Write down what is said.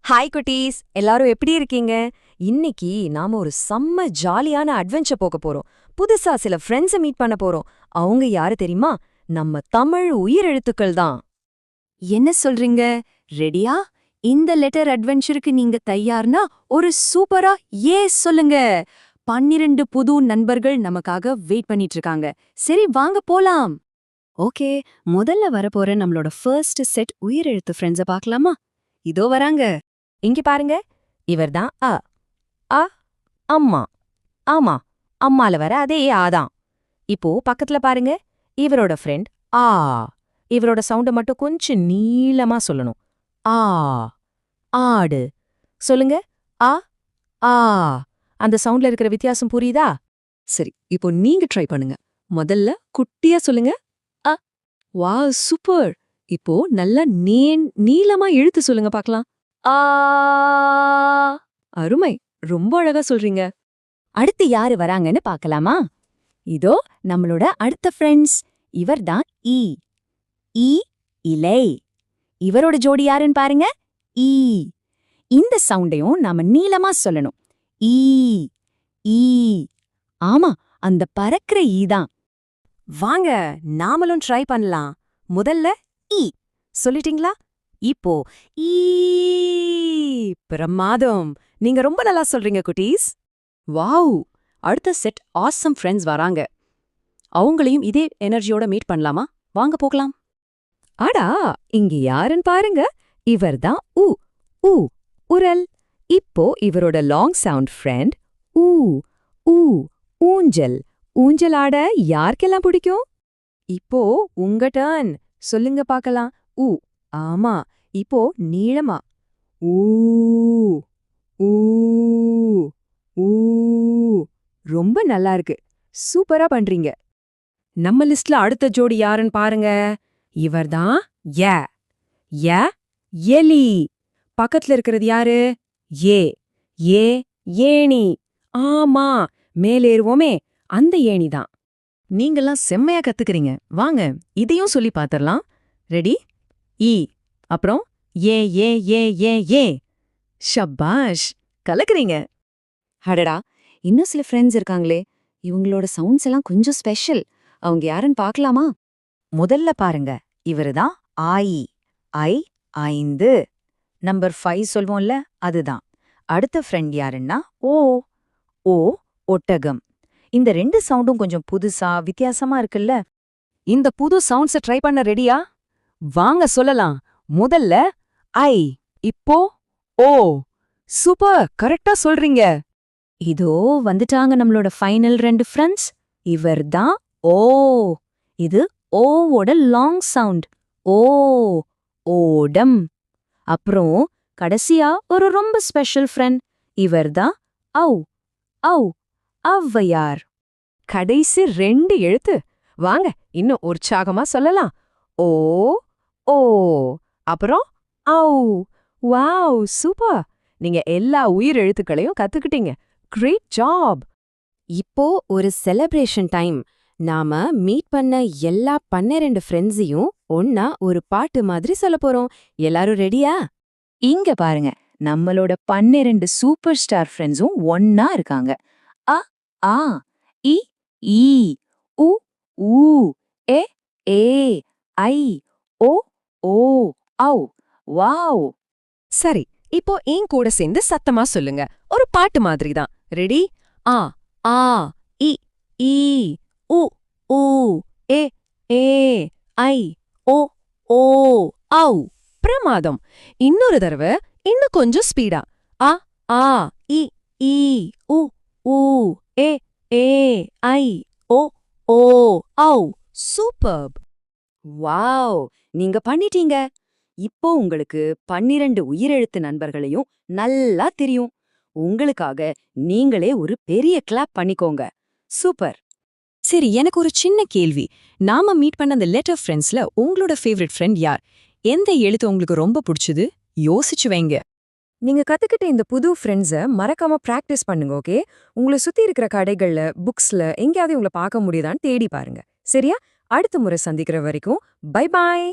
Hi குட்டீஸ், எல்லாரும் எப்படி இருக்கீங்க? இன்னைக்கு நாம ஒரு செம்ம ஜாலியான அட்வென்ச்சர் போக போறோம். புதுசா சில ஃப்ரெண்ட்ஸை மீட் பண்ண போறோம். அவங்க யாரு தெரியுமா? நம்ம தமிழ் உயிரெழுத்துக்கள் தான். என்ன சொல்றீங்க? ரெடியா? இந்த லெட்டர் அட்வென்ச்சருக்கு நீங்க தயார்னா ஒரு சூப்பரா சொல்லுங்க. 12 புது நண்பர்கள் நமக்காக வெயிட் பண்ணிட்டு இருக்காங்க. சரி வாங்க போலாம். ஓகே, முதல்ல வரப்போற நம்மளோட ஃபர்ஸ்ட் செட் உயிரெழுத்து ஃப்ரெண்ட்ஸ பார்க்கலாமா? இதோ வராங்க. இங்க பாருங்க, இவர்தான் அ. அ அம்மா. ஆமா, அம்மால வர அதே ஆதான். இப்போ பக்கத்துல பாருங்க, இவரோட ஃப்ரெண்ட் ஆ. இவரோட சவுண்ட மட்டும் கொஞ்சம் நீளமா சொல்லணும். ஆ. ஆடு. சொல்லுங்க. அ ஆ. அந்த சவுண்ட்ல இருக்கிற வித்தியாசம் புரியுதா? சரி, இப்போ நீங்க ட்ரை பண்ணுங்க. முதல்ல குட்டியா சொல்லுங்க. அ. Wow, super. இப்போ நல்லா நீளமா இழுத்து சொல்லுங்க பார்க்கலாம். ஆ. அருமை, ரொம்ப அழகா சொல்றீங்க. அடுத்து யாரு வராங்கன்னு பார்க்கலாமா? இதோ நம்மளோட அடுத்த ஃப்ரெண்ட்ஸ். இவர்தான் ஈ. ஈ இலை. இவரோட ஜோடி யாருன்னு பாருங்க. ஈ. இந்த சவுண்டையும் நாம நீளமா சொல்லணும். ஈ ஈ. ஆமா, அந்த பறக்கிற ஈ தான். வாங்க, நாமளும் ட்ரை பண்ணலாம். முதல்ல ஈ சொல்லிட்டீங்களா? இப்போ ஈ. பிரமாதம். நீங்க ரொம்ப நல்லா சொல்றீங்க குட்டீஸ். வாவ், அடுத்த செட் ஆசம் ஃப்ரெண்ட்ஸ் வராங்க. அவங்களையும் இதே எனர்ஜியோட மீட் பண்ணலாமா? வாங்க போகலாம். அடா, இங்க யாருன்னு பாருங்க. இவர்தான் உ. ஊ உரல். இப்போ இவரோட லாங் சவுண்ட் ஃப்ரெண்ட் ஊ. ஊ ஊஞ்சல். ஊஞ்சல் ஆட யாருக்கெல்லாம் பிடிக்கும்? இப்போ உங்க டர்ன். சொல்லுங்க பார்க்கலாம். ஊ. ஆமா, இப்போ நீளமா. ஊ. ஊ. ஊ. ரொம்ப நல்லா இருக்கு. சூப்பரா பண்றீங்க. நம்ம லிஸ்ட்ல அடுத்த ஜோடி யாருன்னு பாருங்க. இவர்தான் ய. ய எலி. பக்கத்துல இருக்கிறது யாரு? ஏ. ஏ ஏணி. ஆமா, மேலேறுவோமே அந்த ஏணிதான். நீங்கெல்லாம் செம்மையா கத்துக்கிறீங்க. வாங்க, இதையும் சொல்லி பாத்திரலாம். ரெடி? ஈ. அப்புறம் ஏ ஏ ஏ ஏ ஏ. ஷப்பாஷ், கலக்குறீங்க. அடடா, இன்னும் சில ஃப்ரெண்ட்ஸ் இருக்காங்களே. இவங்களோட சவுண்ட்ஸ் எல்லாம் கொஞ்சம் ஸ்பெஷல். அவங்க யாருன்னு பார்க்கலாமா? முதல்ல பாருங்க, இவருதான் ஆயி. ஐ 5. நம்பர் 5 சொல்வோம்ல, அதுதான். அடுத்த ஃப்ரெண்ட் யாருன்னா ஓ. ஓ ஒட்டகம். இந்த 2 சவுண்டும் கொஞ்சம் புதுசா வித்தியாசமா இருக்குல்ல? இந்த புது சவுண்ட்ஸ ட்ரை பண்ண ரெடியா? வாங்க சொல்லலாம். முதல்ல ஐ. இப்போ ஓ. சூப்பர், கரெக்டா சொல்றீங்க. இதோ வந்துட்டாங்க நம்மளோட ஃபைனல் 2 ஃப்ரெண்ட்ஸ். இவர்தான் ஓ. இது ஓவோட லாங் சவுண்ட். ஓ. ஓடம். அப்புறம் கடைசியா ஒரு ரொம்ப ஸ்பெஷல் ஃப்ரெண்ட். இவர்தான் ஔ. ஔ ஔவையார். கடைசி 2 எழுத்து. வாங்க, இன்னும் உற்சாகமா சொல்லலாம். ஓ. ஓ. அப்புறம் ஔ. Wow, super. நீங்க எல்லா உயிர் எழுத்துக்களையும் கத்துக்கிட்டீங்க. Great job. இப்போ ஒரு செலிப்ரேஷன் டைம். நாம மீட் பண்ண எல்லா 12 ஃப்ரெண்ட்ஸையும் ஒன்னா ஒரு பாட்டு மாதிரி சொல்லப் போறோம். எல்லாரும் ரெடியா? இங்க பாருங்க, நம்மளோட 12 சூப்பர் ஸ்டார் ஃப்ரெண்ட்ஸும் ஒன்னா இருக்காங்க. அ ஆ இ ஈ உ ஊ எ ஏ ஐ ஓ ஓ ஔ. வாவ். சரி, இப்போ என் கூட சேர்ந்து சத்தமா சொல்லுங்க. ஒரு பாட்டு மாதிரி தான். ரெடி? ஆ ஆ இ ஈ உ ஊ எ ஏ ஐ ஓ ஓ ஔ. பிரமாதம். இன்னொரு தடவை, இன்னும் கொஞ்சம் ஸ்பீடா. அ ஆ இ ஈ உ ஊ எ ஏ ஐ ஓ ஓ ஔ. சூப்பர்ப். வாவ், நீங்க பண்ணிட்டீங்க. இப்போ உங்களுக்கு 12 உயிரெழுத்து நண்பர்களையும் நல்லா தெரியும். உங்களுக்காக நீங்களே ஒரு பெரிய கிளாப் பண்ணிக்கோங்க. சூப்பர். சரி, எனக்கு ஒரு சின்ன கேள்வி. நாம மீட் பண்ண அந்த லெட்டர் ஃப்ரெண்ட்ஸ்ல உங்களோட ஃபேவரட் ஃப்ரெண்ட் யார்? எந்த எழுத்து உங்களுக்கு ரொம்ப பிடிச்சது? யோசிச்சு வைங்க. நீங்க கத்துக்கிட்ட இந்த புது ஃப்ரெண்ட்ஸை மறக்காம பிராக்டிஸ் பண்ணுங்க, ஓகே? உங்களை சுத்தி இருக்கிற கடைகள்ல, புக்ஸ்ல எங்கேயாவது உங்களை பார்க்க முடியுதான்னு தேடி பாருங்க. சரியா? அடுத்த முறை சந்திக்கிற வரைக்கும் பை பாய்.